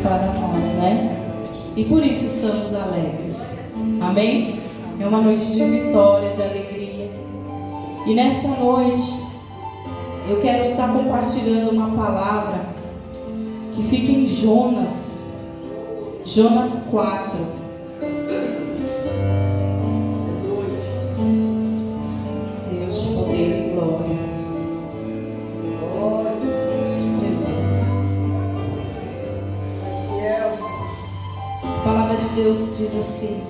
para nós, né? E por isso estamos alegres. Amém? É uma noite de vitória, de alegria. E nesta noite, eu quero estar compartilhando uma palavra que fica em Jonas 4. Deus de poder e glória. A palavra de Deus diz assim: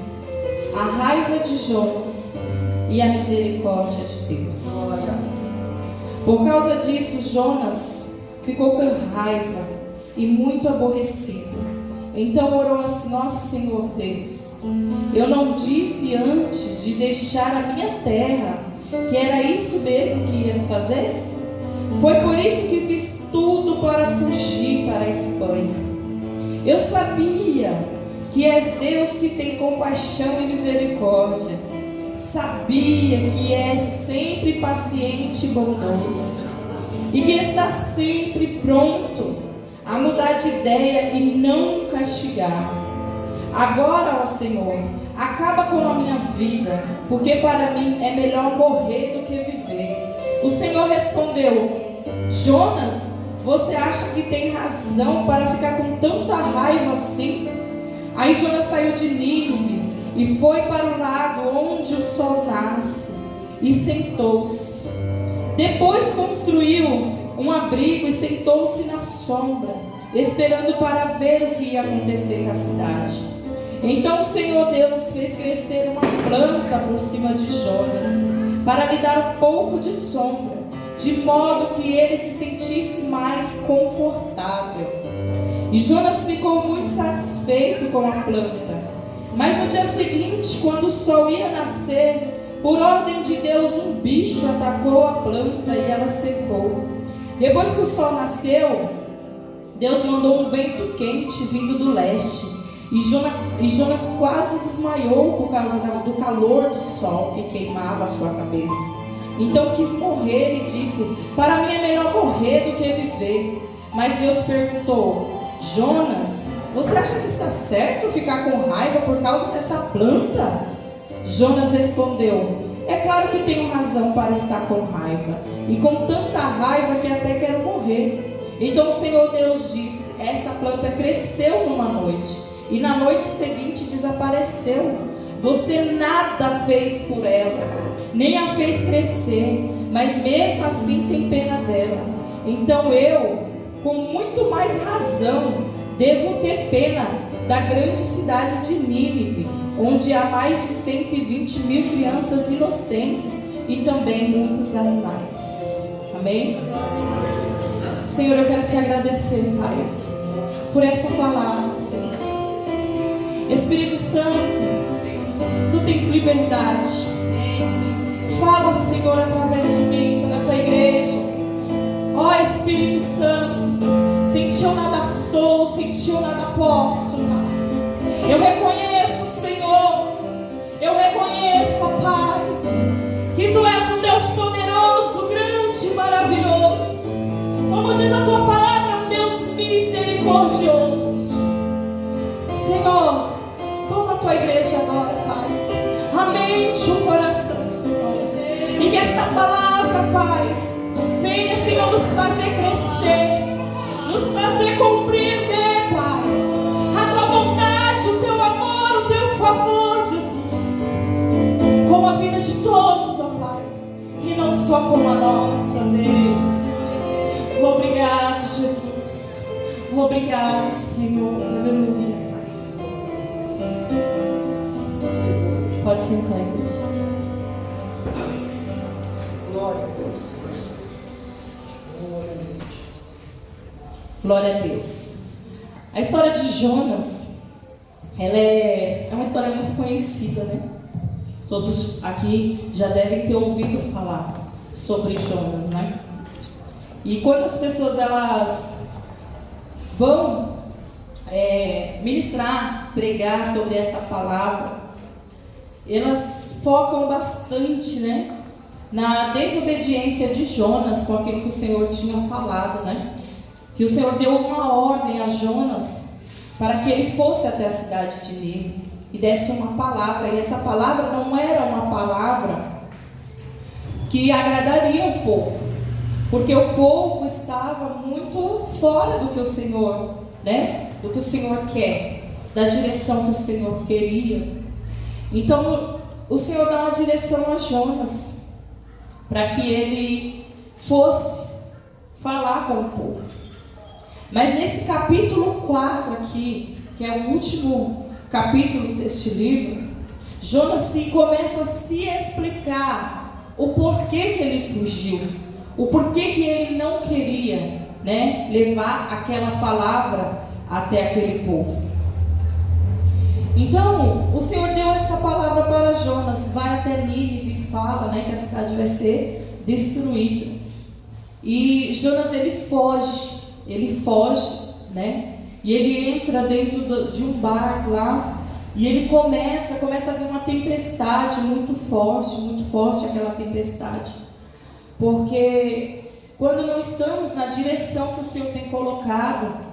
a raiva de Jonas e a misericórdia de Deus. Por causa disso, Jonas ficou com raiva e muito aborrecido. Então orou assim: ó Senhor Deus, eu não disse antes de deixar a minha terra que era isso mesmo que ias fazer? Foi por isso que fiz tudo para fugir para a Espanha. Eu sabia que és Deus que tem compaixão e misericórdia. Sabia que és sempre paciente e bondoso, e que está sempre pronto a mudar de ideia e não castigar. Agora, ó Senhor, acaba com a minha vida, porque para mim é melhor morrer do que viver. O Senhor respondeu: Jonas, você acha que tem razão para ficar com tanta raiva assim? Aí Jonas saiu de Nínive e foi para o lado onde o sol nasce e sentou-se. Depois construiu um abrigo e sentou-se na sombra, esperando para ver o que ia acontecer na cidade. Então o Senhor Deus fez crescer uma planta por cima de Jonas, para lhe dar um pouco de sombra, de modo que ele se sentisse mais confortável. E Jonas ficou muito satisfeito com a planta. Mas no dia seguinte, quando o sol ia nascer, por ordem de Deus, um bicho atacou a planta e ela secou. Depois que o sol nasceu, Deus mandou um vento quente vindo do leste. E Jonas quase desmaiou por causa do calor do sol que queimava a sua cabeça. Então quis morrer e disse: para mim é melhor morrer do que viver. Mas Deus perguntou: Jonas, você acha que está certo ficar com raiva por causa dessa planta? Jonas respondeu: é claro que tenho razão para estar com raiva, e com tanta raiva que até quero morrer. Então o Senhor Deus disse: essa planta cresceu numa noite, e na noite seguinte desapareceu. Você nada fez por ela, nem a fez crescer, mas mesmo assim tem pena dela. Então eu, com muito mais razão, devo ter pena da grande cidade de Nínive, onde há mais de 120 mil crianças inocentes e também muitos animais. Amém? Senhor, eu quero te agradecer, Pai, por esta palavra, Senhor. Espírito Santo, Tu tens liberdade. Fala, Senhor, através de mim, para a Tua igreja. Ó Espírito Santo, sem Ti eu nada sou, sem Ti eu nada posso, Pai. Eu reconheço, Senhor, eu reconheço, ó Pai, que Tu és um Deus poderoso, grande e maravilhoso. Como diz a Tua palavra, um Deus misericordioso. Senhor, toma a Tua igreja agora, Pai. Aumente o coração, Senhor. E que esta palavra, Pai, venha, Senhor, nos fazer crescer, nos fazer compreender, Pai, a Tua vontade, o Teu amor, o Teu favor, Jesus, com a vida de todos, ó Pai, e não só com a nossa, Deus. Obrigado, Jesus. Obrigado, Senhor. Aleluia. Pode sentar, igreja. Glória a Deus. Glória a Deus. A história de Jonas, ela é uma história muito conhecida, né? Todos aqui já devem ter ouvido falar sobre Jonas, né? E quando as pessoas elas vão ministrar, pregar sobre essa palavra, elas focam bastante, né, na desobediência de Jonas com aquilo que o Senhor tinha falado, né? Que o Senhor deu uma ordem a Jonas para que ele fosse até a cidade de Nínive e desse uma palavra. E essa palavra não era uma palavra que agradaria o povo, porque o povo estava muito fora do que o Senhor, né? Do que o Senhor quer, da direção que o Senhor queria. Então o Senhor dá uma direção a Jonas para que ele fosse falar com o povo. Mas nesse capítulo 4 aqui, que é o último capítulo deste livro, Jonas começa a se explicar o porquê que ele fugiu, o porquê que ele não queria, né, levar aquela palavra até aquele povo. Então o Senhor deu essa palavra para Jonas: vai até Nínive e fala, né, que a cidade vai ser destruída. E Jonas ele foge, né? E ele entra dentro de um barco lá, e ele começa a ver uma tempestade muito forte aquela tempestade. Porque quando não estamos na direção que o Senhor tem colocado,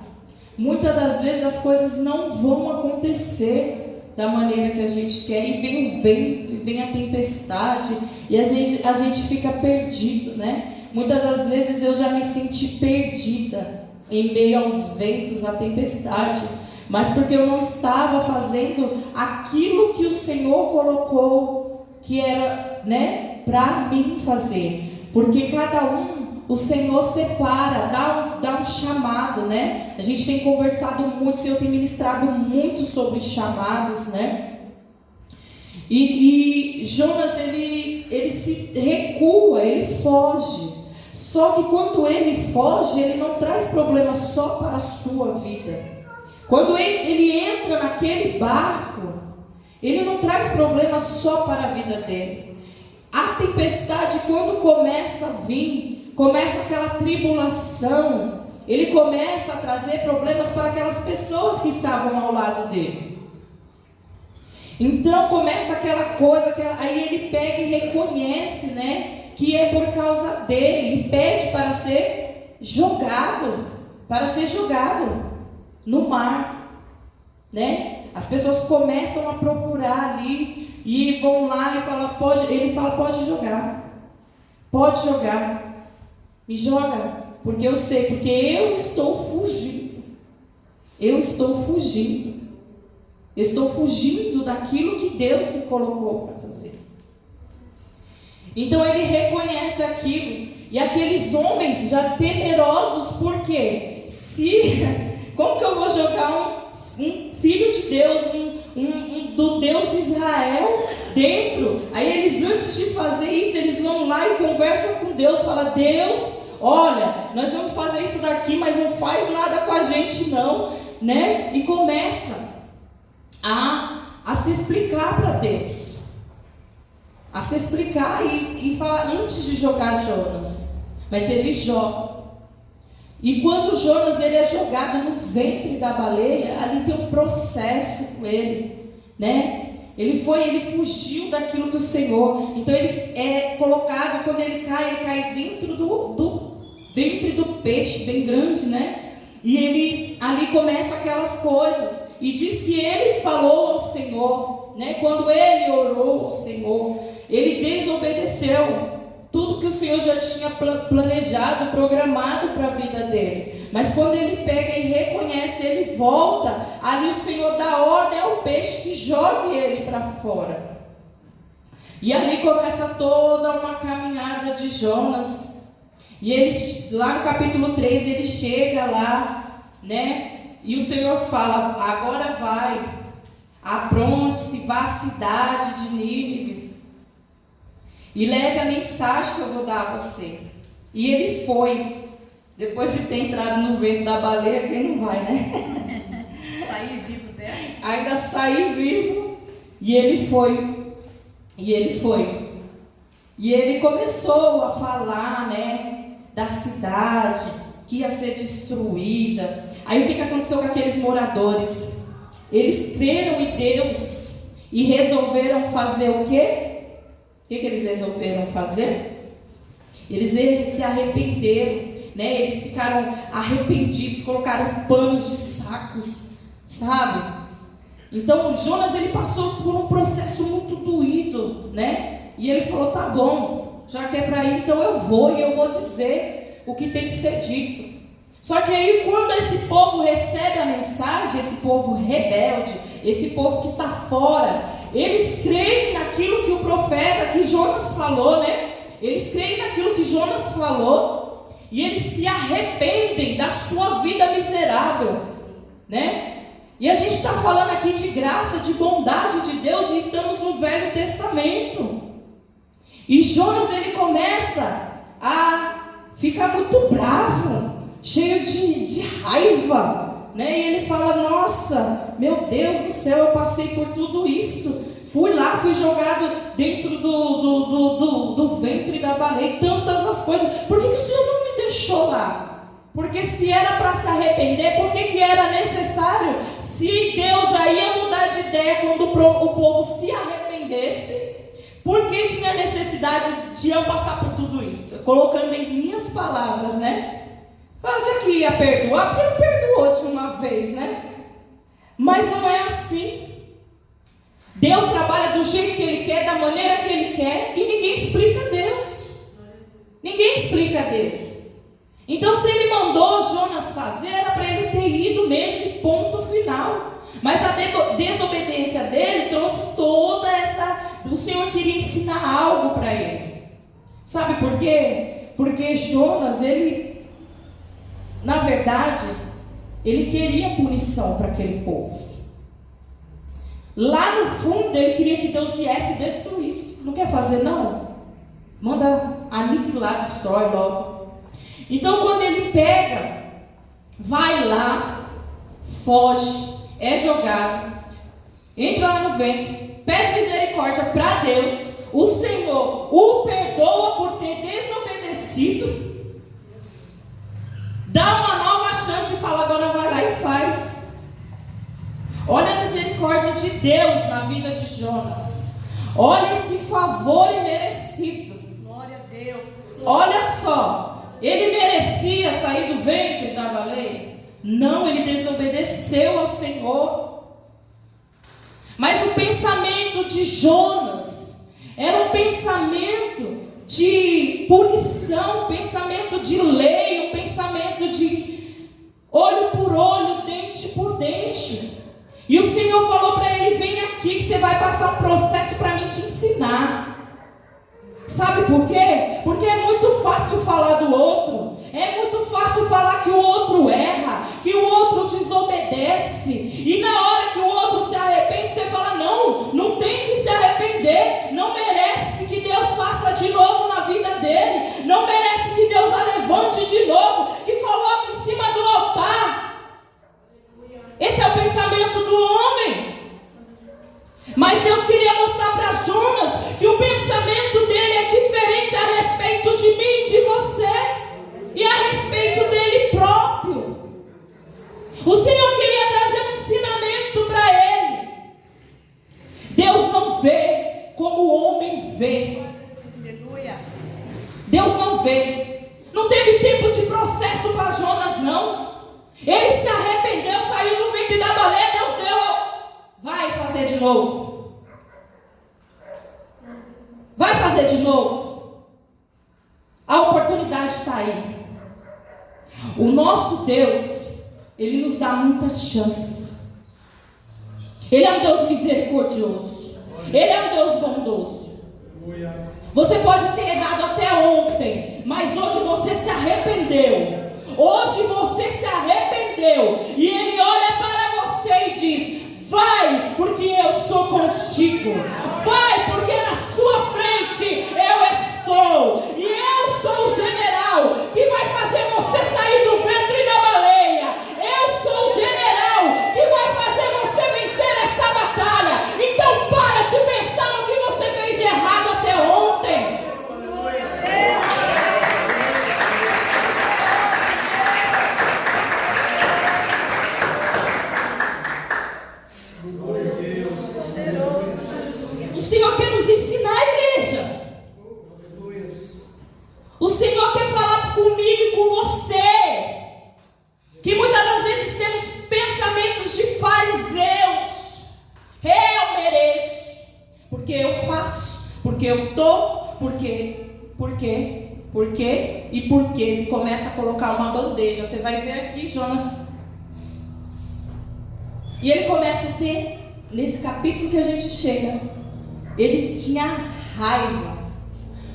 muitas das vezes as coisas não vão acontecer da maneira que a gente quer, e vem o vento, e vem a tempestade, e às vezes a gente fica perdido, né? Muitas das vezes eu já me senti perdida em meio aos ventos, à tempestade, mas porque eu não estava fazendo aquilo que o Senhor colocou, que era, né, para mim fazer. Porque cada um, o Senhor separa, dá um chamado, né? A gente tem conversado muito, o Senhor tem ministrado muito sobre chamados, né? E Jonas, ele se recua, ele foge. Só que quando ele foge, ele não traz problema só para a sua vida. Quando ele entra naquele barco, ele não traz problema só para a vida dele. A tempestade, quando começa a vir, começa aquela tribulação, ele começa a trazer problemas para aquelas pessoas que estavam ao lado dele. Então começa aquela coisa, aí ele pega e reconhece, né, que é por causa dele, e pede para ser jogado no mar, né? As pessoas começam a procurar ali e vão lá e falam, ele fala, pode jogar, me joga, porque eu sei, porque eu estou fugindo daquilo que Deus me colocou para fazer. Então ele reconhece aquilo, e aqueles homens já temerosos, porque como que eu vou jogar um filho de Deus, do Deus de Israel dentro? Aí eles, antes de fazer isso, eles vão lá e conversam com Deus, falam, Deus, olha, nós vamos fazer isso daqui, mas não faz nada com a gente não, né? E começa a se explicar para Deus, a se explicar e falar, antes de jogar Jonas. Mas ele joga. E quando Jonas ele é jogado no ventre da baleia, ali tem um processo com ele, né? Ele fugiu daquilo que o Senhor. Então ele é colocado, quando ele cai dentro do ventre do peixe, bem grande, né? E ele ali começa aquelas coisas. E diz que ele falou ao Senhor, né? Quando ele orou ao Senhor, ele desobedeceu tudo que o Senhor já tinha planejado, programado para a vida dele. Mas quando ele pega e reconhece, ele volta, ali o Senhor dá ordem ao peixe que jogue ele para fora. E ali começa toda uma caminhada de Jonas. E ele, lá no capítulo 3, ele chega lá, né? E o Senhor fala, agora vai, apronte-se, vá à cidade de Nínive e leve a mensagem que eu vou dar a você. E ele foi, depois de ter entrado no ventre da baleia, quem não vai, né? Sair vivo dela. Ainda sair vivo. E ele foi. E ele começou a falar, né, da cidade que ia ser destruída. Aí o que aconteceu com aqueles moradores? Eles creram em Deus e resolveram fazer o quê? O que eles resolveram fazer? Eles se arrependeram, né? Eles ficaram arrependidos, colocaram panos de sabe? Então o Jonas, ele passou por um processo muito doído, né? E ele falou, tá bom, já que é para ir, então eu vou, e eu vou dizer o que tem que ser dito. Só que aí quando esse povo recebe a mensagem, esse povo rebelde, esse povo que está fora, eles creem naquilo que o profeta, que Jonas falou, né? Eles creem naquilo que Jonas falou, e eles se arrependem da sua vida miserável, né? E a gente está falando aqui de graça, de bondade de Deus, e estamos no Velho Testamento. E Jonas, ele começa a ficar muito bravo, cheio de raiva, né? E ele fala, nossa, meu Deus do céu, eu passei por tudo isso. Fui lá, fui jogado dentro do ventre da baleia, tantas as coisas. Por que o Senhor não me deixou lá? Porque se era para se arrepender, por que era necessário? Se Deus já ia mudar de ideia quando o povo se arrependesse, por que tinha necessidade de eu passar por tudo isso? Colocando em minhas palavras, né? Já que ia perdoar, porque não perdoou de uma vez, né? Mas não é assim. Deus trabalha do jeito que Ele quer, da maneira que Ele quer, e ninguém explica Deus. Ninguém explica Deus. Então, se Ele mandou Jonas fazer, era para ele ter ido mesmo, e ponto final. Mas a desobediência dele trouxe toda essa... O Senhor queria ensinar algo para ele. Sabe por quê? Porque Jonas, ele... Na verdade, ele queria punição para aquele povo. Lá no fundo, ele queria que Deus viesse e destruísse. Não quer fazer, não? Manda aniquilar, destrói logo. Então, quando ele pega, vai lá, foge, é jogado, entra lá no ventre, pede misericórdia para Deus, o Senhor o perdoa por ter desobedecido, dá uma nova chance e fala, agora vai lá e faz. Olha a misericórdia de Deus na vida de Jonas. Olha esse favor imerecido. Glória a Deus. Olha só. Ele merecia sair do ventre da baleia? Não, ele desobedeceu ao Senhor. Mas o pensamento de Jonas era um pensamento de punição, um pensamento de lei, um pensamento de olho por olho, dente por dente. E o Senhor falou para ele, vem aqui que você vai passar um processo para mim te ensinar. Sabe por quê? Porque é muito fácil falar do outro. É muito fácil falar que o outro erra, que o outro desobedece. E na hora que o outro se arrepende, você fala, não tem que se arrepender. Não merece que Deus faça de novo na vida dele. Não merece que Deus a levante de novo, que coloque em cima do altar. Esse é o pensamento do homem. Mas Deus queria mostrar para Jonas que o pensamento dele é diferente a respeito de mim e de você, e a respeito dele próprio. O Senhor queria trazer um ensinamento para ele. Deus não vê como o homem vê. Aleluia. Deus não vê. Não teve tempo de processo para Jonas, não. Ele se arrependeu, saiu do ventre da baleia, Deus deu. Vai fazer de novo. Vai fazer de novo. A oportunidade está aí. O nosso Deus, Ele nos dá muitas chances. Ele é um Deus misericordioso. Ele é um Deus bondoso. Você pode ter errado até ontem, mas hoje você se arrependeu. Hoje você se arrependeu. E Ele olha para você e diz: vai, porque eu sou contigo. Vai, porque na sua frente eu estou. E eu sou o general que vai fazer você sair do ventre da baleia. Eu sou o general que vai fazer você vencer essa batalha. Então para de pensar no que você fez de errado até ontem. O Senhor porque eu tô, porque e por quê? Se começa a colocar uma bandeja, você vai ver aqui Jonas. E ele começa a ter, nesse capítulo que a gente chega, ele tinha raiva,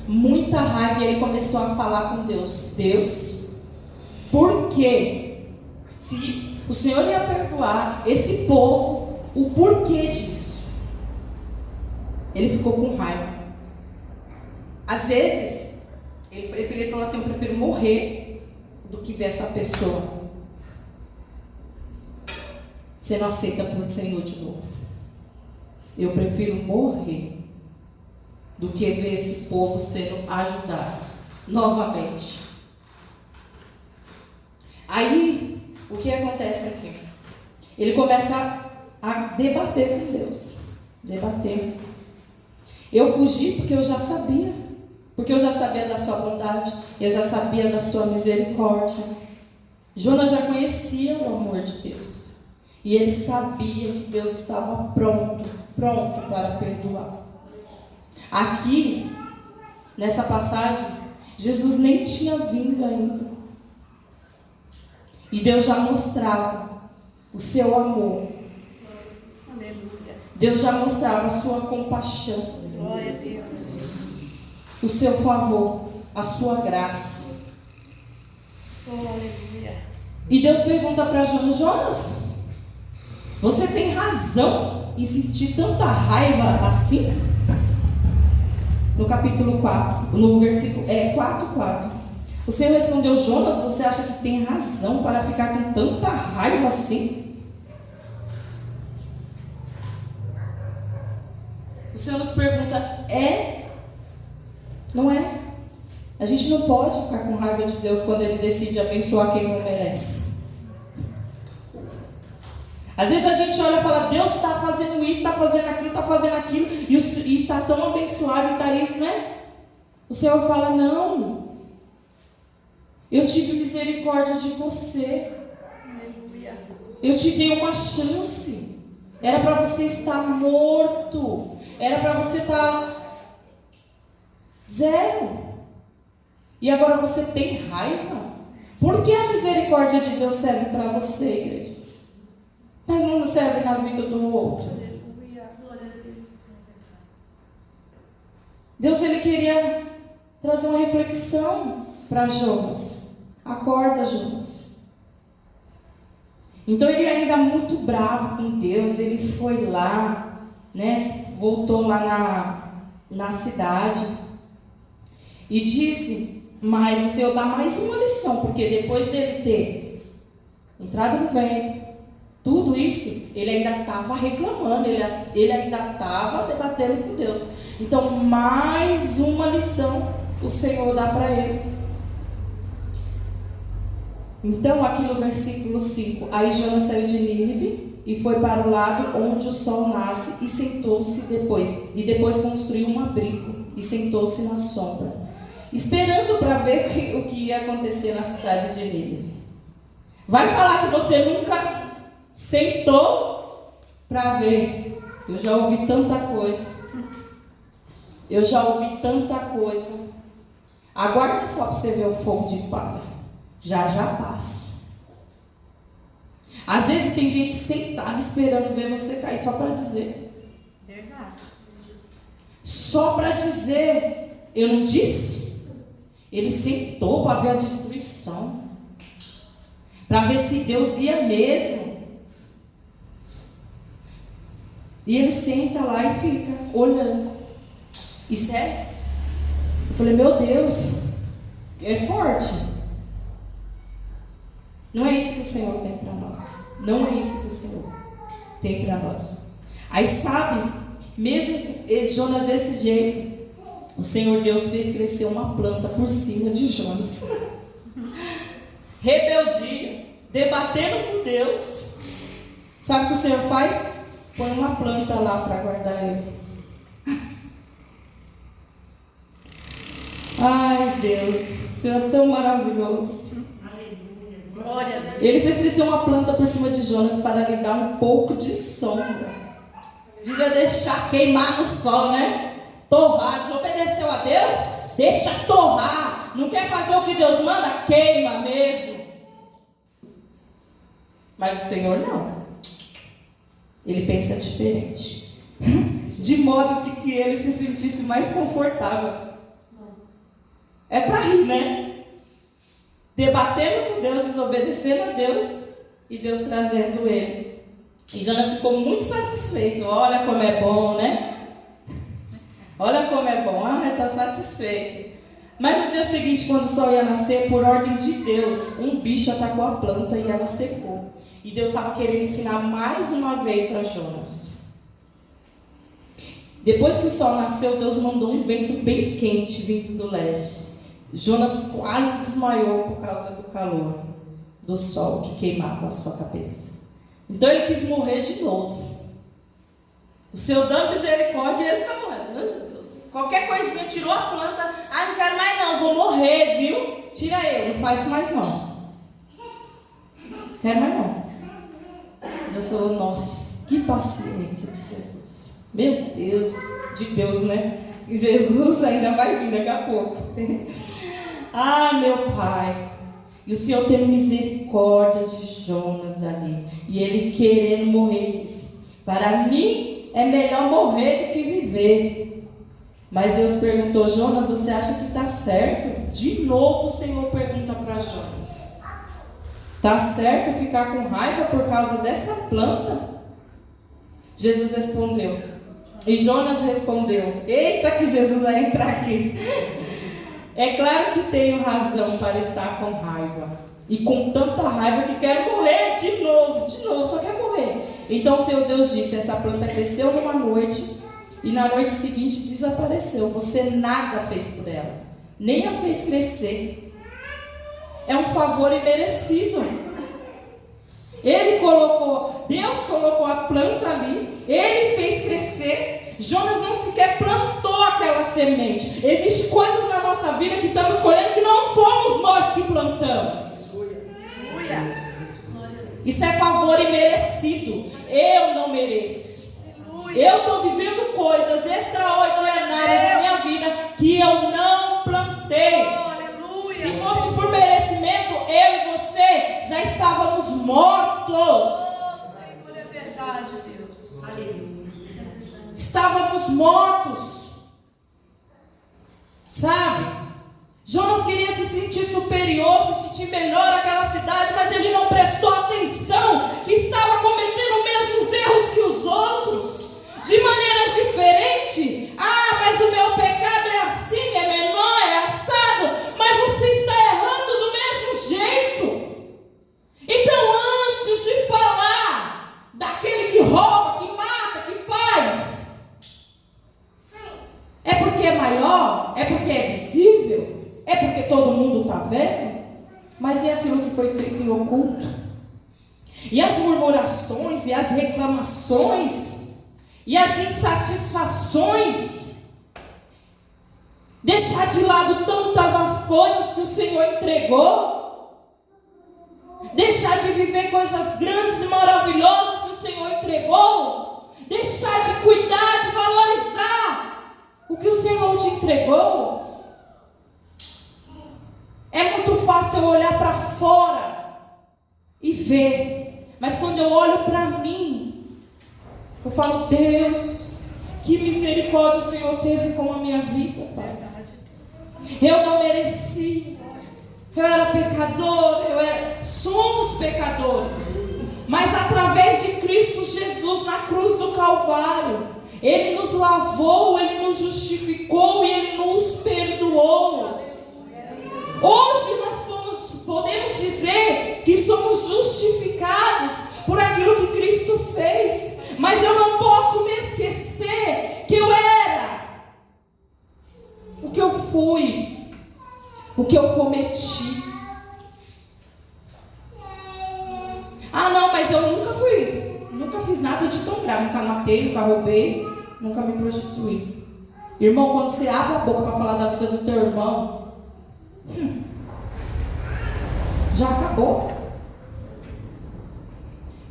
muita raiva, e ele começou a falar com Deus. Deus, por quê? Se o Senhor ia perdoar esse povo, o porquê disso? Ele ficou com raiva. Às vezes, ele falou assim, eu prefiro morrer do que ver essa pessoa sendo aceita pelo Senhor de novo. Eu prefiro morrer do que ver esse povo sendo ajudado novamente. Aí, o que acontece aqui? Ele começa a debater com Deus. Debater. Eu fugi porque eu já sabia. Porque eu já sabia da sua bondade. Eu já sabia da sua misericórdia. Jonas já conhecia o amor de Deus. E ele sabia que Deus estava pronto para perdoar. Aqui, nessa passagem, Jesus nem tinha vindo ainda. E Deus já mostrava o seu amor. Aleluia. Deus já mostrava a sua compaixão. Glória a Deus. O seu favor, a sua graça. Aleluia. E Deus pergunta para Jonas: Jonas, você tem razão em sentir tanta raiva assim? No capítulo 4, no versículo 4:4. O Senhor respondeu: Jonas, você acha que tem razão para ficar com tanta raiva assim? O Senhor nos pergunta: é? Não é? A gente não pode ficar com raiva de Deus quando Ele decide abençoar quem não merece. Às vezes a gente olha e fala: Deus está fazendo isso, está fazendo aquilo, e está tão abençoado, e está isso, né? O Senhor fala: não, eu tive misericórdia de você. Aleluia. Eu te dei uma chance. Era para você estar morto. Era para você estar zero. E agora você tem raiva? Por que a misericórdia de Deus serve para você, igreja? Mas não serve na vida do outro. Aleluia. Glória a Deus. Deus, Ele queria trazer uma reflexão para Jonas. Acorda, Jonas. Então ele ainda muito bravo com Deus, ele foi lá, né, voltou lá na cidade e disse: mas o Senhor dá mais uma lição, porque depois dele ter entrado no ventre, tudo isso, ele ainda estava reclamando, ele ainda estava debatendo com Deus. Então, mais uma lição o Senhor dá para ele. Então, aqui no versículo 5, aí Jonas saiu de Nínive e foi para o lado onde o sol nasce e sentou-se depois. E depois construiu um abrigo e sentou-se na sombra, esperando para ver o que ia acontecer na cidade de Nínive. Vai falar que você nunca sentou para ver. Eu já ouvi tanta coisa. Aguarda só para você ver o fogo de palha. Já passa. Às vezes tem gente sentada esperando ver você cair só para dizer. Verdade. Só para dizer. Eu não disse? Ele sentou para ver a destruição. Para ver se Deus ia mesmo. E ele senta lá e fica olhando. Isso é? Eu falei: meu Deus, é forte. Não é isso que o Senhor tem para nós. Não é isso que o Senhor tem para nós. Aí sabe, mesmo Jonas desse jeito, o Senhor Deus fez crescer uma planta por cima de Jonas. Rebeldia, debatendo com Deus. Sabe o que o Senhor faz? Põe uma planta lá para guardar ele. Ai, Deus, o Senhor é tão maravilhoso. Glória a Deus. Ele fez crescer uma planta por cima de Jonas para lhe dar um pouco de sombra. Devia deixar queimar no sol, né? Torrar, desobedeceu a Deus? Deixa torrar. Não quer fazer o que Deus manda? Queima mesmo. Mas o Senhor não. Ele pensa diferente. De modo de que ele se sentisse mais confortável. É para rir, né? Debatendo com Deus, desobedecendo a Deus e Deus trazendo ele. E Jonas ficou muito satisfeito. Olha como é bom, né? Olha como é bom. Está satisfeito. Mas no dia seguinte, quando o sol ia nascer, por ordem de Deus, um bicho atacou a planta e ela secou. E Deus estava querendo ensinar mais uma vez a Jonas. Depois que o sol nasceu, Deus mandou um vento bem quente vindo do leste. Jonas quase desmaiou por causa do calor do sol que queimava a sua cabeça. Então ele quis morrer de novo. O Senhor dando misericórdia e ele fica morrendo. Meu Deus. Qualquer coisinha, tirou a planta. Ah, não quero mais não, vou morrer, viu? Tira eu, não faz mais não. Não quero mais não. Deus falou, nossa, que paciência de Jesus. Meu Deus, de Deus, né? Jesus ainda vai vir daqui a pouco. Ah, meu Pai. E o Senhor teve misericórdia de Jonas ali. E ele querendo morrer, disse, para mim é melhor morrer do que viver. Mas Deus perguntou, Jonas, você acha que está certo? De novo o Senhor pergunta para Jonas. Está certo ficar com raiva por causa dessa planta? Jesus respondeu. E Jonas respondeu. Eita que Jesus vai entrar aqui. É claro que tenho razão para estar com raiva. E com tanta raiva que quero morrer de novo, só quero morrer. Então o Senhor Deus disse, essa planta cresceu numa noite e na noite seguinte desapareceu. Você nada fez por ela, nem a fez crescer. É um favor imerecido. Deus colocou a planta ali, Ele fez crescer. Jonas não sequer plantou aquela semente. Existem coisas na nossa vida que estamos colhendo que não fomos nós que plantamos. Isso é favor imerecido. Eu não mereço. Eu estou vivendo coisas extraordinárias na minha vida que eu não plantei. Se fosse por merecimento, eu e você já estávamos mortos. É verdade, Deus. Estávamos mortos. Sabe? Jonas queria se sentir superior, se sentir melhor naquela cidade, mas ele não prestou atenção que estava cometendo os mesmos erros que os outros, de maneiras diferentes. Ah, mas o meu pecado é assim, é menor, é assado, mas você está errando do mesmo jeito. Então, antes de falar daquele que rouba, que mata, que faz, é porque é maior, é porque é visível, é porque todo mundo está vendo, mas é aquilo que foi feito em oculto. E as murmurações, e as reclamações, e as insatisfações, deixar de lado tantas as coisas que o Senhor entregou, deixar de viver coisas grandes e maravilhosas que o Senhor entregou, deixar de cuidar, de valorizar o que o Senhor te entregou. É muito fácil eu olhar para fora e ver, mas quando eu olho para mim, eu falo, Deus, que misericórdia o Senhor teve com a minha vida, Pai. Eu não mereci, eu era pecador, somos pecadores, mas através de Cristo Jesus na cruz do Calvário, Ele nos lavou, Ele nos justificou e Ele nos perdoou. Hoje nós podemos dizer que somos justificados por aquilo que Cristo fez, mas eu não posso me esquecer que eu era o que eu fui, o que eu cometi. Ah não, mas eu nunca fiz nada de tão grave, nunca matei, nunca roubei, nunca me prostituí. Irmão, quando você abre a boca para falar da vida do teu irmão, já acabou.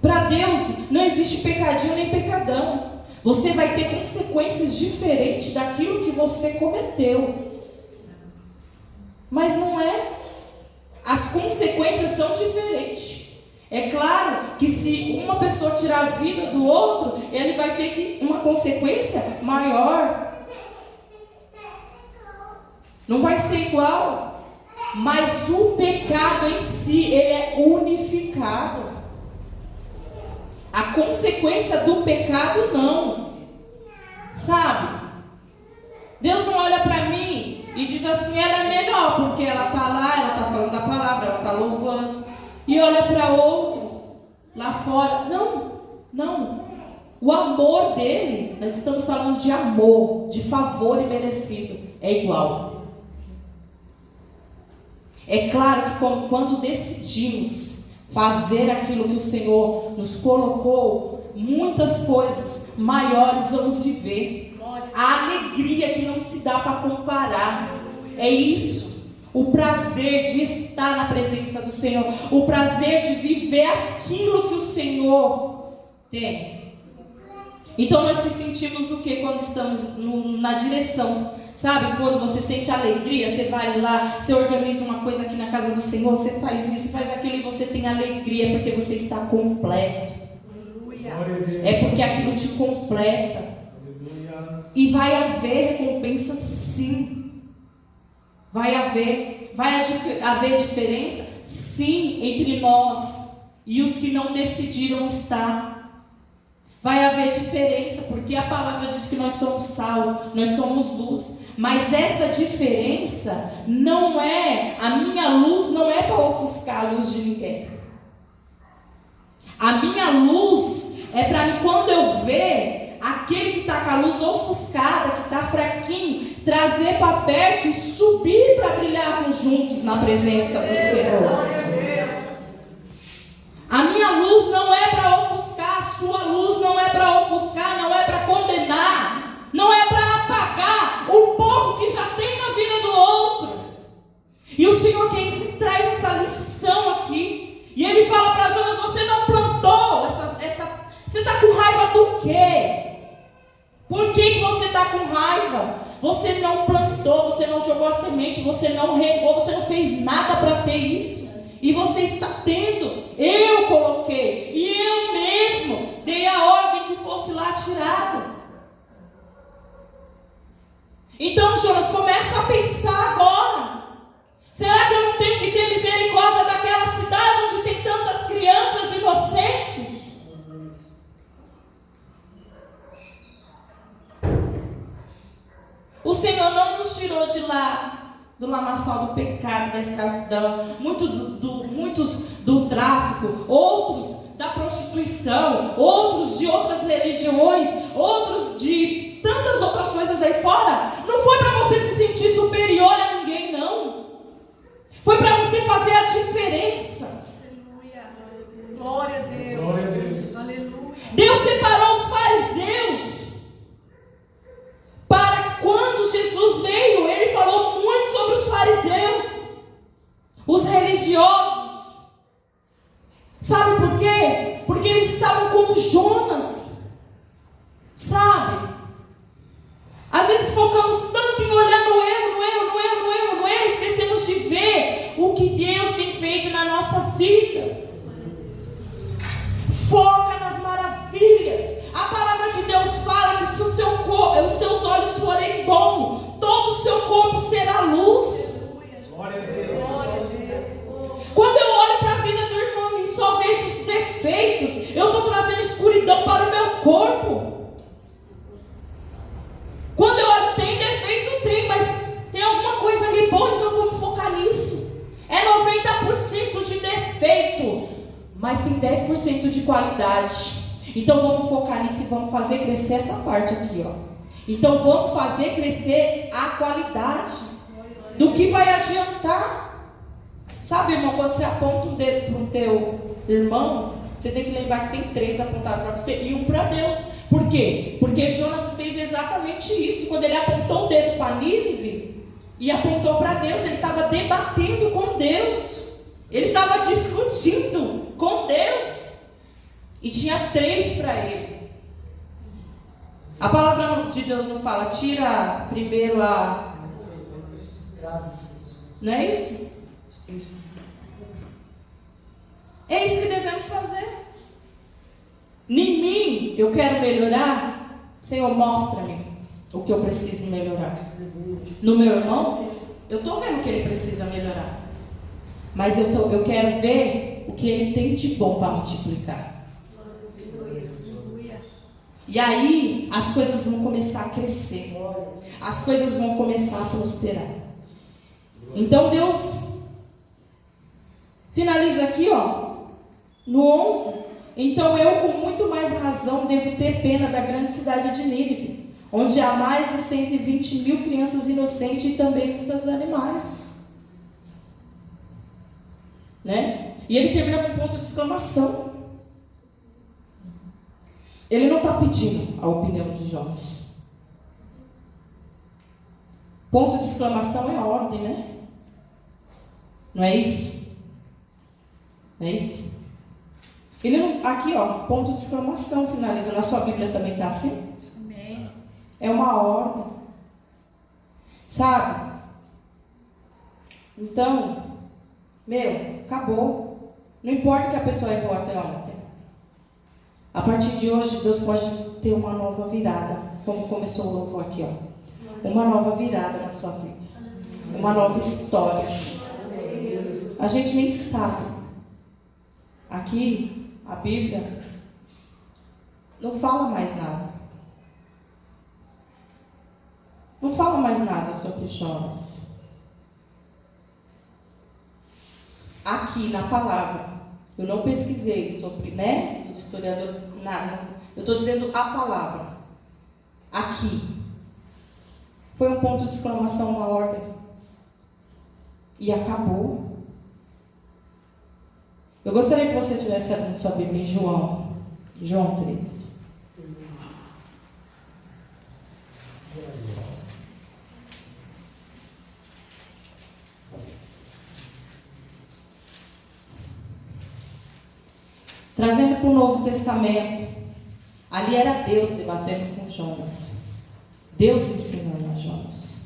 Para Deus não existe pecadinho nem pecadão. você vai ter consequências diferentes daquilo que você cometeu. Mas não é. As consequências são diferentes. É claro que se uma pessoa tirar a vida do outro, ele vai ter uma consequência maior. Não vai ser igual. Mas o pecado em si, ele é unificado. A consequência do pecado não. Sabe? Deus não olha para mim e diz assim, ela é melhor, porque ela está lá, ela está falando da palavra, ela está louvando. E olha para outro, lá fora. Não. O amor dele, nós estamos falando de amor, de favor imerecido, é igual. É claro que quando decidimos fazer aquilo que o Senhor nos colocou, muitas coisas maiores vamos viver. A alegria que não se dá para comparar. É isso. O prazer de estar na presença do Senhor. O prazer de viver aquilo que o Senhor tem. Então nós se sentimos o que quando estamos na direção? Sabe, quando você sente alegria, você vai lá, você organiza uma coisa aqui na casa do Senhor, você faz isso, faz aquilo e você tem alegria porque você está completo. É porque aquilo te completa. E vai haver recompensa, sim. Vai haver diferença, sim, entre nós e os que não decidiram estar. Vai haver diferença, porque a palavra diz que nós somos sal, nós somos luz. Mas essa diferença não é, a minha luz não é para ofuscar a luz de ninguém. A minha luz é para quando eu ver aquele que está com a luz ofuscada, que está fraquinho, trazer para perto e subir para brilharmos juntos na presença do Senhor. A minha luz não é para ofuscar, a sua luz não é para ofuscar, não é para condenar, não é para apagar o pouco que já tem na vida do outro. E o Senhor que traz essa lição aqui, e Ele fala para Jonas, você não plantou você está com raiva do quê? Por que você está com raiva? Você não plantou, você não jogou a semente, você não regou, você não fez nada para ter isso. E você está tendo. Eu coloquei. E eu mesmo dei a ordem que fosse lá tirado. Então Jonas, começa a pensar agora. Será que eu não tenho que ter misericórdia daquela cidade onde tem tantas crianças inocentes? O Senhor não nos tirou de lá, do lamaçal do pecado, da escravidão, muitos do tráfico, outros da prostituição, outros de outras religiões, outros de tantas outras coisas aí fora. Não foi para você se sentir superior a ninguém, não. Foi para você fazer a diferença. Aleluia. Glória a Deus. Glória a Deus. Aleluia. Deus separou os fariseus. Para quando Jesus veio, Ele falou muito sobre os fariseus, os religiosos. Sabe por quê? Porque eles estavam como Jonas. Sabe? Às vezes focamos tanto em olhar no erro, esquecemos de ver o que Deus tem feito na nossa vida. Foca nas maravilhas. A palavra de Deus fala que se os teus olhos forem bons, todo o seu corpo será luz. Glória a Deus. Quando eu olho para a vida do irmão e só vejo os defeitos, eu estou trazendo escuridão para o meu corpo. Quando eu olho, tem defeito, tem, mas tem alguma coisa ali boa, então eu vou me focar nisso. É 90% de defeito, mas tem 10% de qualidade. Então vamos focar nisso e vamos fazer crescer essa parte aqui, ó. Então vamos fazer crescer a qualidade. Do que vai adiantar? Sabe, irmão, quando você aponta um dedo para o teu irmão, você tem que lembrar que tem 3 apontados para você e 1 para Deus. Por quê? Porque Jonas fez exatamente isso. Quando ele apontou o dedo para Nínive e apontou para Deus, ele estava debatendo com Deus. Ele estava discutindo com Deus. E tinha 3 para ele. A palavra de Deus não fala, tira primeiro a... Não é isso? É isso que devemos fazer. Em mim, eu quero melhorar. Senhor, mostra-me o que eu preciso melhorar. No meu irmão, eu estou vendo que ele precisa melhorar. Mas eu quero ver o que ele tem de bom para multiplicar. E aí, as coisas vão começar a crescer. As coisas vão começar a prosperar. Então, Deus finaliza aqui, no 11. Então, eu com muito mais razão devo ter pena da grande cidade de Nínive, onde há mais de 120 mil crianças inocentes e também muitos animais. Né? E ele termina com um ponto de exclamação. Ele não está pedindo a opinião de Jonas. Ponto de exclamação é a ordem, né? Não é isso? Não é isso? Ele não, aqui, ponto de exclamação, finaliza. Na sua Bíblia também está assim? Amém. É uma ordem. Sabe? Então, acabou. Não importa que a pessoa errou até ontem. A partir de hoje, Deus pode ter uma nova virada, como começou o louvor aqui, uma nova virada na sua vida, uma nova história. A gente nem sabe. Aqui, a Bíblia não fala mais nada. Não fala mais nada sobre Jonas. Aqui na palavra, eu não pesquisei sobre, os historiadores, nada. Eu estou dizendo a palavra. Aqui. Foi um ponto de exclamação, uma ordem. E acabou. Eu gostaria que você tivesse abrindo sua Bíblia em João 3. Trazendo para o Novo Testamento, ali era Deus debatendo com Jonas. Deus ensinando a Jonas.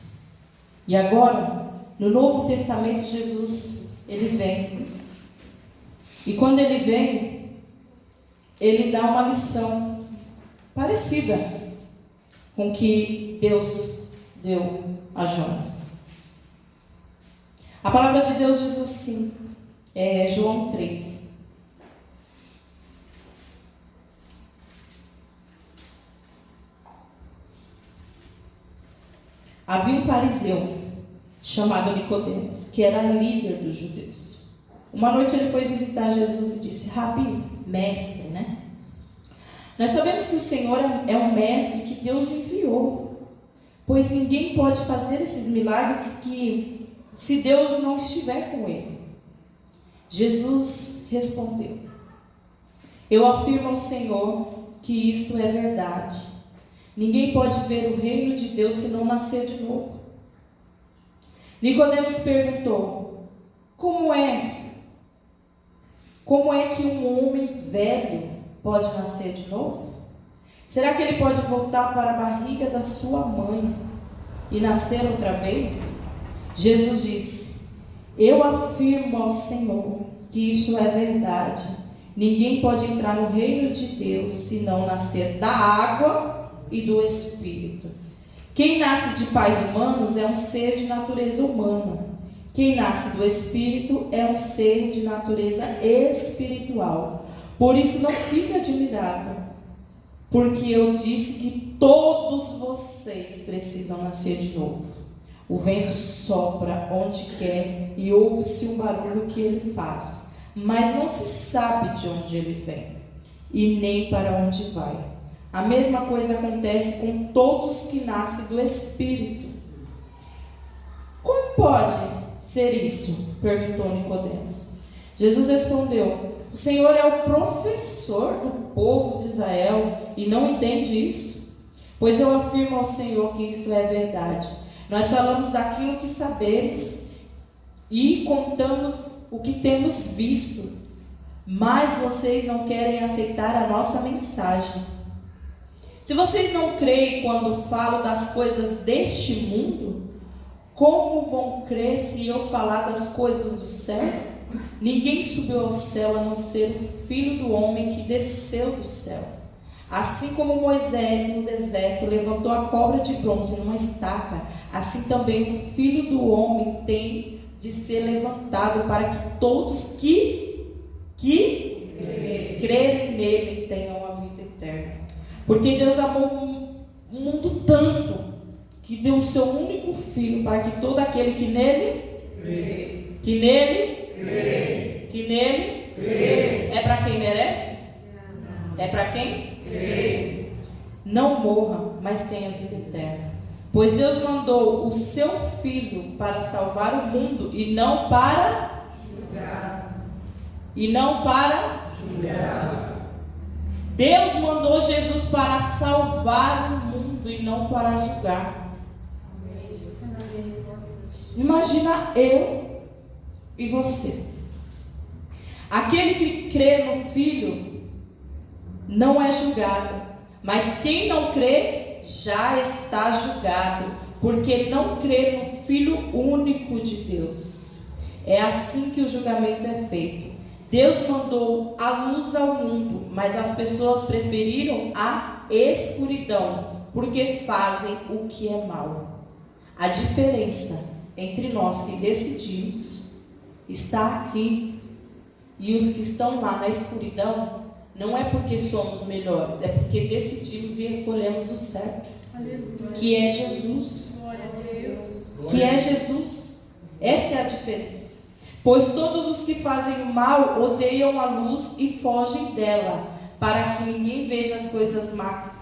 E agora, no Novo Testamento, Jesus, ele vem. E quando ele vem, ele dá uma lição parecida com o que Deus deu a Jonas. A palavra de Deus diz assim, João 3. Havia um fariseu chamado Nicodemos, que era líder dos judeus. Uma noite ele foi visitar Jesus e disse: Rabi, mestre, né? Nós sabemos que o Senhor é um mestre que Deus enviou, pois ninguém pode fazer esses milagres se Deus não estiver com ele. Jesus respondeu: Eu afirmo ao Senhor que isto é verdade. Ninguém pode ver o reino de Deus se não nascer de novo. Nicodemos perguntou: Como é que um homem velho pode nascer de novo? Será que ele pode voltar para a barriga da sua mãe e nascer outra vez? Jesus disse: Eu afirmo ao Senhor que isto é verdade. Ninguém pode entrar no reino de Deus se não nascer da água e do Espírito. Quem nasce de pais humanos é um ser de natureza humana. Quem nasce do Espírito é um ser de natureza espiritual. Por isso não fique admirado, porque eu disse que todos vocês precisam nascer de novo. O vento sopra onde quer e ouve-se o barulho que ele faz, mas não se sabe de onde ele vem e nem para onde vai. A mesma coisa acontece com todos que nascem do Espírito. Como pode ser isso? Perguntou Nicodemos. Jesus respondeu: O Senhor é o professor do povo de Israel e não entende isso? Pois eu afirmo ao Senhor que isto é verdade. Nós falamos daquilo que sabemos e contamos o que temos visto, mas vocês não querem aceitar a nossa mensagem. Se vocês não creem quando falo das coisas deste mundo, como vão crer se eu falar das coisas do céu? Ninguém subiu ao céu a não ser o Filho do Homem que desceu do céu. Assim como Moisés no deserto levantou a cobra de bronze numa estaca, assim também o Filho do Homem tem de ser levantado, para que todos que crerem nele tenham a vida eterna. Porque Deus amou o mundo tanto que deu o seu único Filho, para que todo aquele que nele é para quem merece? É para quem? Não morra, mas tenha vida eterna. Pois Deus mandou o seu Filho para salvar o mundo e não para julgar. Deus mandou Jesus para salvar o mundo e não para julgar. Imagina eu e você. Aquele que crê no Filho não é julgado, mas quem não crê já está julgado, porque não crê no Filho único de Deus. É assim que o julgamento é feito. Deus mandou a luz ao mundo, mas as pessoas preferiram a escuridão, porque fazem o que é mal. A diferença entre nós que decidimos está aqui, e os que estão lá na escuridão, não é porque somos melhores, é porque decidimos e escolhemos o certo, que é Jesus. Que é Jesus. Essa é a diferença. Pois todos os que fazem o mal odeiam a luz e fogem dela, para que ninguém veja as coisas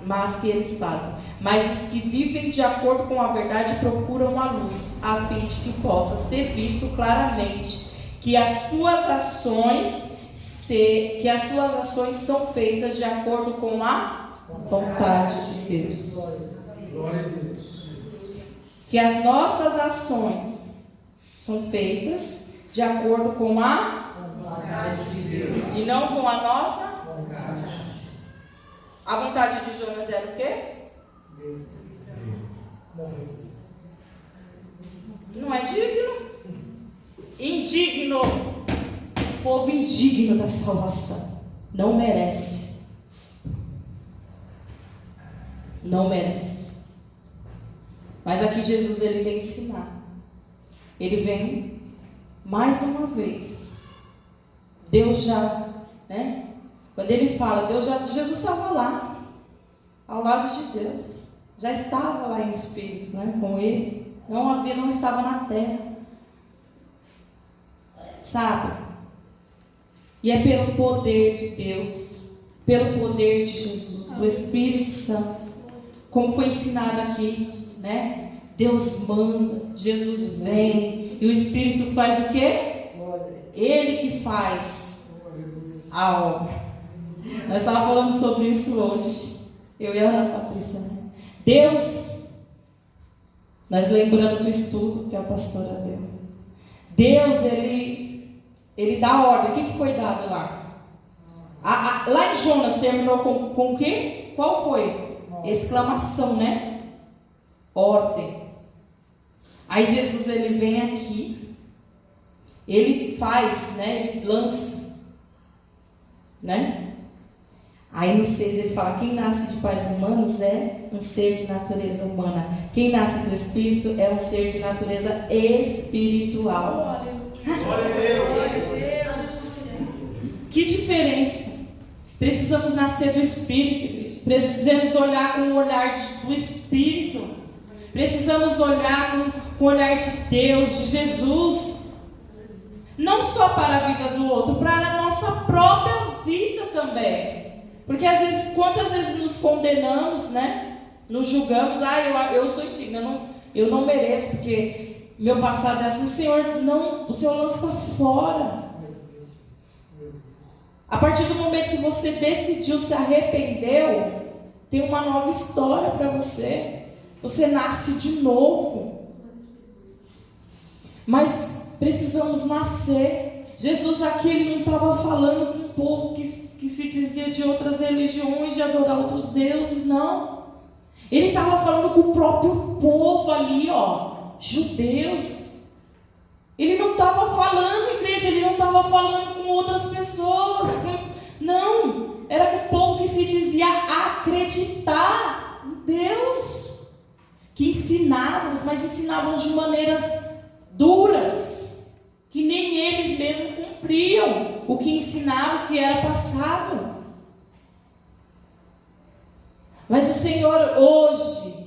más que eles fazem. Mas os que vivem de acordo com a verdade procuram a luz, a fim de que possa ser visto claramente que as suas ações são feitas de acordo com a vontade de Deus. Glória a Deus. Que as nossas ações são feitas de acordo com a Vontade de Deus. e não com a nossa. Vontade. A vontade de Jonas era o quê? Morreu. Não é digno? Indigno. Povo indigno da salvação. Não merece. Não merece. Mas aqui Jesus ele vem ensinar. Ele vem mais uma vez. Deus já, né? Quando ele fala, Jesus estava lá, ao lado de Deus. Já estava lá em espírito, né? Com ele. Não estava na terra. Sabe? E é pelo poder de Deus, pelo poder de Jesus, do Espírito Santo, como foi ensinado aqui, né? Deus manda, Jesus vem, e o Espírito faz o quê? Ele que faz a obra. Nós estávamos falando sobre isso hoje, eu e a Ana Patrícia, né? Deus, nós lembrando do estudo que a pastora deu. Deus, Ele dá ordem. O que foi dado lá? Lá em Jonas terminou com o quê? Qual foi? Exclamação, né? Ordem. Aí Jesus ele vem aqui, ele faz, né? Ele lança, né? Aí no 6 ele fala: quem nasce de pais humanos é um ser de natureza humana. Quem nasce do Espírito é um ser de natureza espiritual. Glória a Deus. Que diferença! Precisamos nascer do Espírito, igreja. Precisamos olhar com o olhar do Espírito. Precisamos olhar com o olhar de Deus, de Jesus. Não só para a vida do outro, para a nossa própria vida também. Porque às vezes, quantas vezes nos condenamos, né? Nos julgamos. Eu sou indigno, eu não mereço, porque meu passado é assim. O Senhor lança fora. A partir do momento que você decidiu, se arrependeu, tem uma nova história para você. Você nasce de novo. Mas precisamos nascer. Jesus aqui ele não estava falando com um povo que que se dizia de outras religiões, de adorar outros deuses, não. Ele estava falando com o próprio povo ali, judeus. Ele não estava falando, igreja, ele não estava falando com outras pessoas. Não, era com o povo que se dizia acreditar em Deus. Que ensinavam, mas ensinavam de maneiras duras, que nem eles mesmos cumpriam o que ensinavam, o que era passado. Mas o Senhor hoje,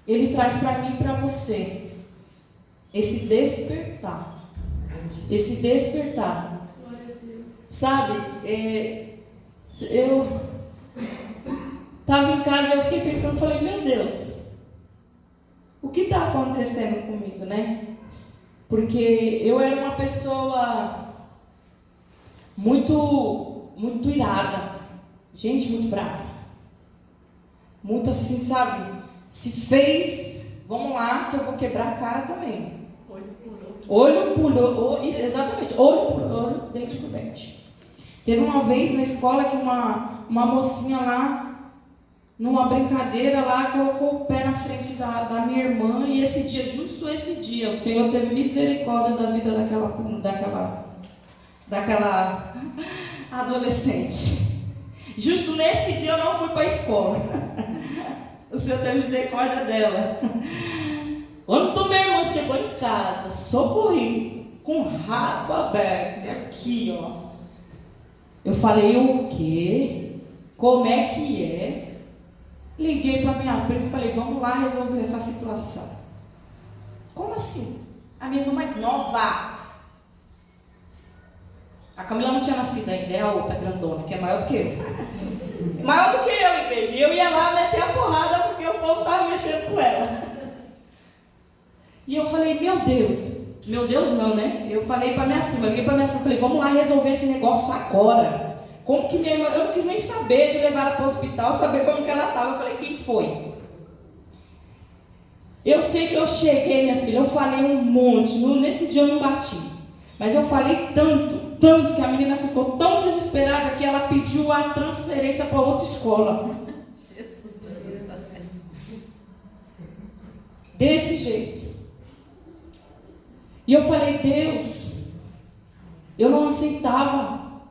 Ele traz para mim e para você esse despertar. Esse despertar. Sabe, eu estava em casa e eu fiquei pensando, falei, meu Deus, o que está acontecendo comigo, né? Porque eu era uma pessoa muito irada. Gente, muito brava. Muito assim, sabe? Se fez, vamos lá, que eu vou quebrar a cara também. Olho por olho. Isso, exatamente. Olho por olho, dente por dente. Teve uma vez na escola que uma mocinha lá, numa brincadeira lá, colocou o pé na frente da minha irmã. E esse dia, justo esse dia, o Senhor teve misericórdia da vida daquela adolescente. Justo nesse dia eu não fui para a escola. O Senhor teve misericórdia dela. Quando minha irmã chegou em casa, socorri, com rasgo aberto, aqui, eu falei, o quê? Como é que é? Liguei para minha prima e falei, vamos lá resolver essa situação. Como assim? A minha irmã mais nova. A Camila não tinha nascido ainda, é a outra grandona, que é maior do que eu. Maior do que eu, igreja. E eu ia lá meter a porrada porque o povo estava mexendo com ela. E eu falei, meu Deus não, né? Eu falei para minhas primas, liguei para minhas primas, falei, vamos lá resolver esse negócio agora. Como que minha irmã, eu não quis nem saber de levar ela para o hospital, saber como que ela estava. Eu falei, quem foi? Eu sei que eu cheguei, minha filha, eu falei um monte, nesse dia eu não bati. Mas eu falei tanto que a menina ficou tão desesperada que ela pediu a transferência para outra escola. Desse jeito. E eu falei, Deus, eu não aceitava.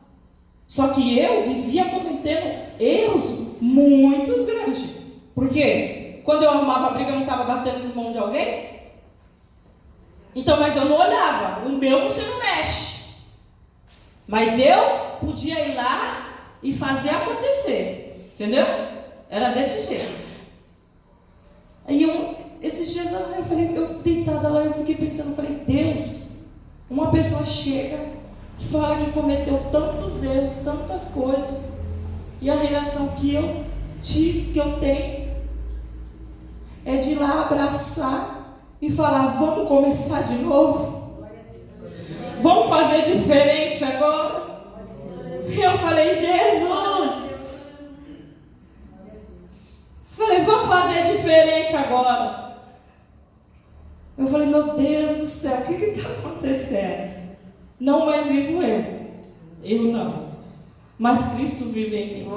Só que eu vivia cometendo erros muito grandes. Por quê? Quando eu arrumava a briga, eu não estava batendo no mão de alguém? Então, mas eu não olhava. O meu você não mexe. Mas eu podia ir lá e fazer acontecer. Entendeu? Era desse jeito. Aí esses dias eu falei, eu deitada lá, eu fiquei pensando, eu falei, Deus, uma pessoa chega, fala que cometeu tantos erros, tantas coisas, e a reação que eu tive, que eu tenho, é de ir lá abraçar e falar, vamos começar de novo? Vamos fazer diferente agora? E eu falei, Jesus! Falei, vamos fazer diferente agora. Eu falei, meu Deus do céu, o que está acontecendo? Não mais vivo eu não, mas Cristo vive em mim.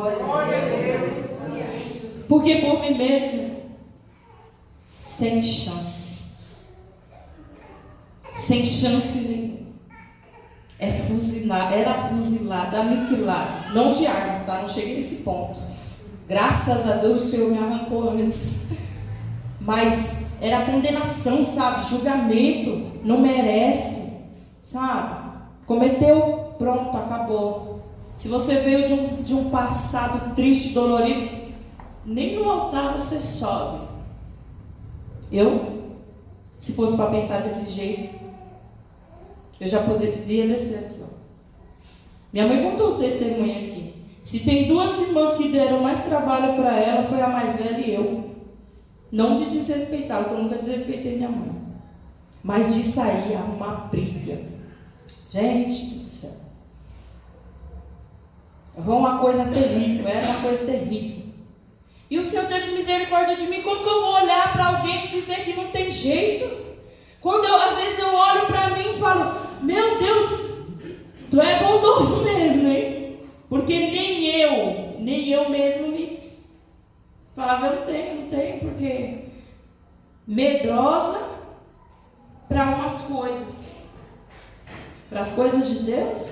Porque por mim mesmo, sem chance nenhuma. Era fuzilado, aniquilado, não de armas, tá? Não cheguei nesse ponto. Graças a Deus o Senhor me arrancou antes. Mas era condenação, sabe? Julgamento, não merece, sabe? Cometeu, pronto, acabou. Se você veio de um passado triste, dolorido, nem no altar você sobe. Se fosse para pensar desse jeito, eu já poderia descer aqui, Minha mãe contou os testemunhos aqui. Se tem duas irmãs que deram mais trabalho para ela, foi a mais velha e eu. Não de desrespeitá-la, porque eu nunca desrespeitei minha mãe. Mas de sair, arrumar briga. Gente do céu. Foi uma coisa terrível, era uma coisa terrível. E o Senhor teve misericórdia de mim. Como que eu vou olhar para alguém e dizer que não tem jeito? Às vezes eu olho para mim e falo, meu Deus, Tu é bondoso mesmo, hein? Porque nem eu mesmo me falava, eu não tenho, porque medrosa para umas coisas. Para as coisas de Deus,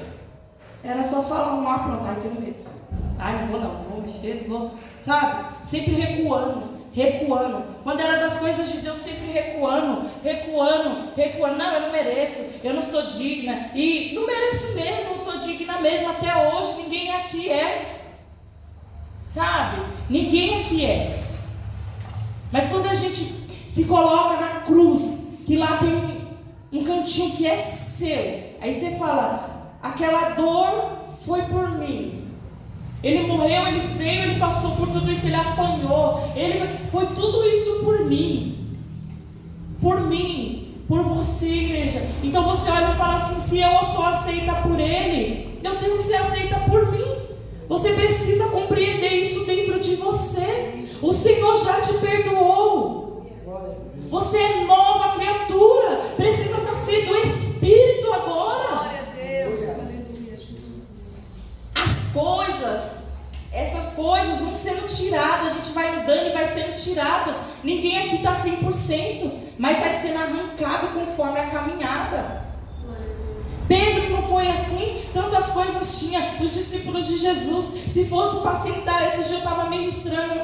era só falar pronto, ai, tenho medo. Ai, não vou mexer, não vou, sabe? Sempre recuando. Quando era das coisas de Deus, sempre recuando. Não, eu não mereço, eu não sou digna. E não mereço mesmo, não sou digna mesmo. Até hoje, ninguém aqui é. Sabe? Ninguém aqui é. Mas quando a gente se coloca na cruz, que lá tem um cantinho que é seu, aí você fala, aquela dor foi por mim. Ele morreu, ele veio, ele passou por tudo isso, ele apanhou, foi tudo isso por mim, por você, igreja. Então você olha e fala assim, se eu sou aceita por ele, eu tenho que ser aceita por mim. Você precisa compreender isso dentro de você. O Senhor já te perdoou. Você é nova criatura, precisa nascer do Espírito agora. Glória a Deus, aleluia, Jesus. Essas coisas vão sendo tiradas, a gente vai andando e vai sendo tirado. Ninguém aqui está 100%, mas vai sendo arrancado conforme a caminhada. Pedro não foi assim, tantas coisas tinha os discípulos de Jesus. Se fosse para sentar, esse dia eu estava ministrando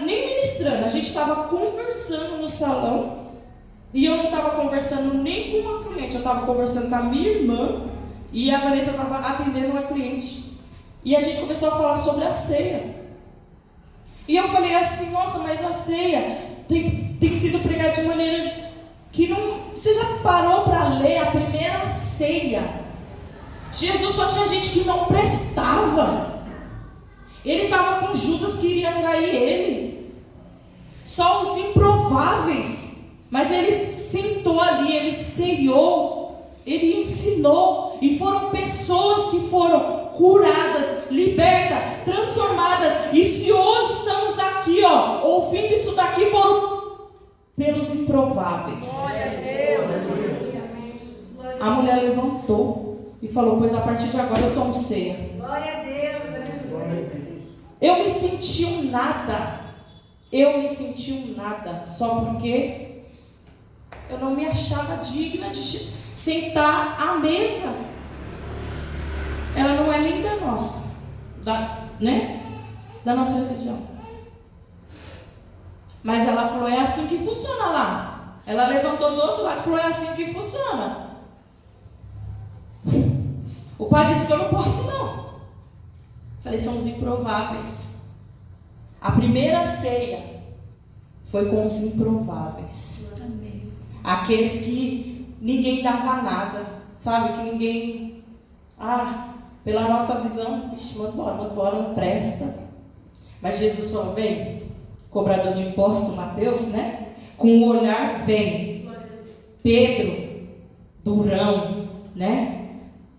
nem ministrando, a gente estava conversando no salão. E eu não estava conversando nem com uma cliente, eu estava conversando com a minha irmã. E a Vanessa estava atendendo uma cliente. E a gente começou a falar sobre a ceia. E eu falei assim, nossa, mas a ceia tem sido pregada de maneiras que não... Você já parou para ler a primeira ceia? Jesus só tinha gente que não prestava. Ele estava com Judas que iria trair ele. Só os improváveis. Mas ele sentou ali, ele ceiou, ele ensinou. E foram pessoas que foram curadas, libertas, transformadas. E se hoje estamos aqui, ouvindo isso daqui, foram pelos improváveis. Glória a Deus. A mulher levantou e falou, pois a partir de agora eu tomo ceia. Glória a Deus, aleluia. Eu me senti um nada, só porque eu não me achava digna de sentar à mesa. Ela não é nem da nossa, da nossa religião. Mas ela falou, é assim que funciona lá. Ela levantou do outro lado e falou, é assim que funciona. O padre disse que eu não posso não. Falei, são os improváveis. A primeira ceia foi com os improváveis. Amém. Aqueles que ninguém dava nada, sabe? Que ninguém... pela nossa visão, manda embora, não presta. Mas Jesus falou, vem, cobrador de impostos, Mateus, né? Com o olhar, vem. Pedro, durão, né?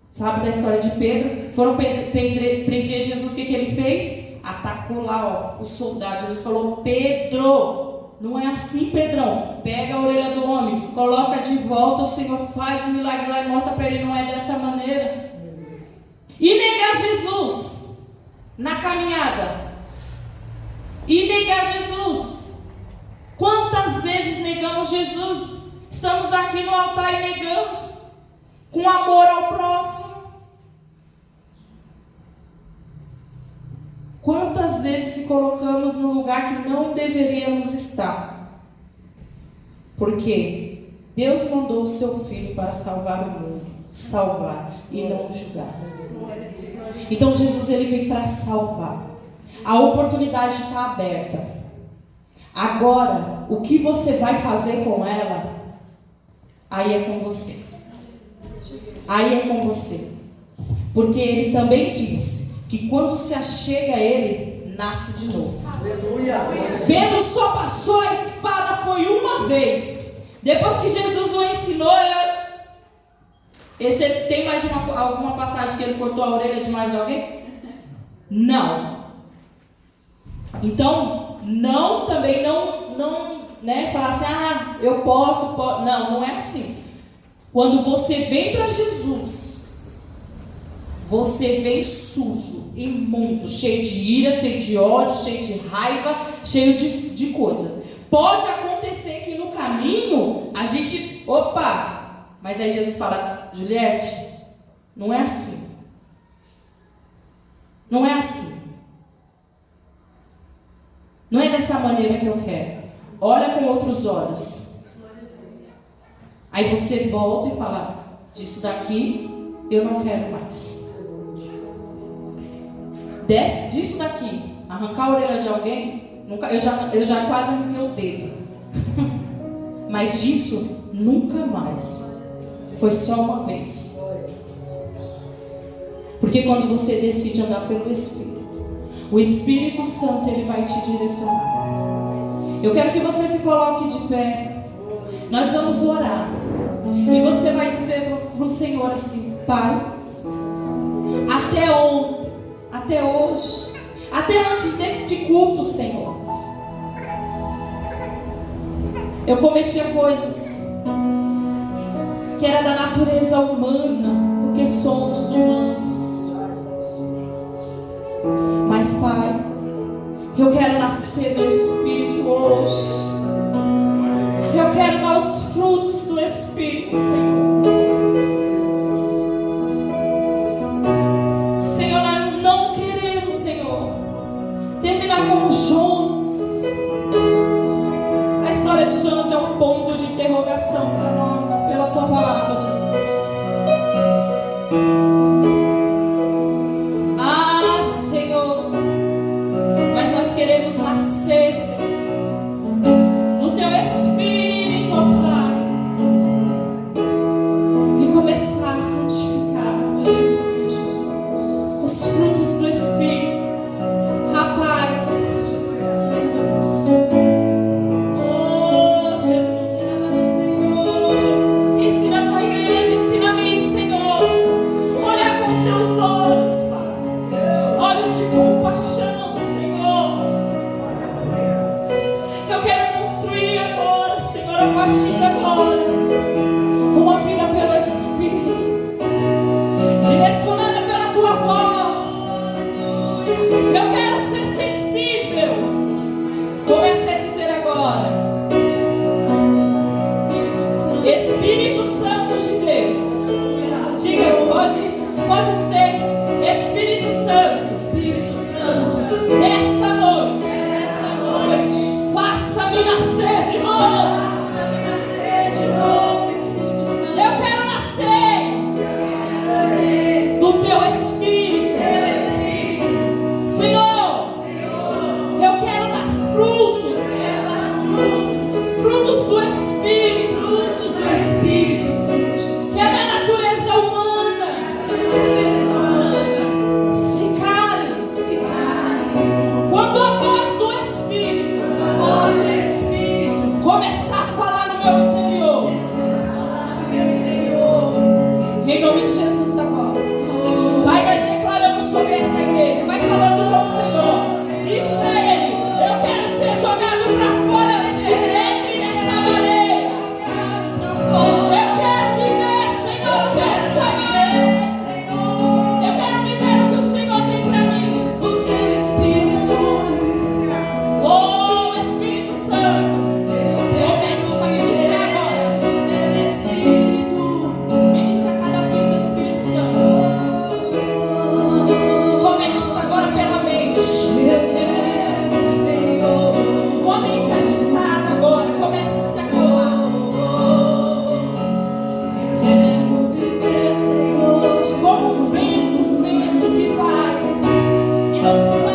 Sabe da história de Pedro? Foram prender Jesus, o que ele fez? Atacou lá, os soldados. Jesus falou, Pedro, não é assim, Pedrão. Pega a orelha do homem, coloca de volta, o Senhor faz um milagre lá e mostra para ele, não é dessa maneira. E negar Jesus na caminhada. E negar Jesus. Quantas vezes negamos Jesus? Estamos aqui no altar e negamos. Com amor ao próximo. Quantas vezes se colocamos no lugar que não deveríamos estar? Porque Deus mandou o seu Filho para salvar o mundo. Salvar e não julgar. Então Jesus ele veio para salvar. A oportunidade está aberta. Agora, o que você vai fazer com ela, aí é com você. Aí é com você. Porque ele também diz que quando se achega a ele, nasce de novo. Aleluia. Pedro só passou a espada foi uma vez. Depois que Jesus o ensinou, tem mais alguma passagem que ele cortou a orelha de mais alguém? Não. Então, também não, falar assim, eu posso. Não é assim. Quando você vem para Jesus, você vem sujo, imundo, cheio de ira, cheio de ódio, cheio de raiva, cheio de coisas. Pode acontecer que no caminho a gente, mas aí Jesus fala, Juliette, não é assim. Não é assim. Não é dessa maneira que eu quero. Olha com outros olhos. Aí você volta e fala, disso daqui eu não quero mais. Disso daqui, arrancar a orelha de alguém, eu já quase arranquei o dedo. Mas disso, nunca mais. Foi só uma vez. Porque quando você decide andar pelo Espírito, o Espírito Santo, ele vai te direcionar. Eu quero que você se coloque de pé. Nós vamos orar. E você vai dizer para o Senhor assim, Pai, até ontem, até hoje, até antes deste culto, Senhor, eu cometia coisas que era da natureza humana, porque somos humanos. Mas, Pai, eu quero nascer do Espírito hoje. Eu quero dar os frutos do Espírito, Senhor. Senhor, nós não queremos, Senhor, terminar como Jonas. A história de Jonas é um ponto de interrogação para nós, pela Tua palavra, Jesus. Senhor, mas nós queremos nascer, Senhor, no Teu Espírito, ó Pai, e começar a frutificar os frutos do Espírito. Rapaz, oh Jesus, Senhor, ensina a Tua igreja, ensina a mim, Senhor, olhar com Teus olhos, olhos de compaixão, Senhor. Eu quero construir agora, Senhor, a partir de agora, uma vida pelo Espírito, direcionada pela Tua voz. Eu quero ser sensível. Comece a dizer agora, Espírito Santo de Deus. Diga, pode dizer, Espírito Santo. Espírito Santo, nesta noite, faça-me nascer de novo. Espírito Santo. Eu quero nascer do Teu Espírito. Senhor, eu quero dar frutos, frutos do Espírito, Senhor, que é da natureza humana. Quando a voz do Espírito começar a falar no meu interior, em nome de Jesus agora, Pai, nós declaramos sobre esta igreja. Vai falando com o Senhor, diz para Ele, eu quero ser jogado para fora desse ventre e dessa maneira. Eu quero viver, Senhor, o que o Senhor. Eu quero viver o que o Senhor tem para mim. O Teu Espírito. Oh, Espírito Santo, começa a ministrar agora. Ministra cada vida do Espírito Santo. Começa agora pela mente. Uma mente agitada agora, começa a se acalmar. Como um vento que vai e não sai.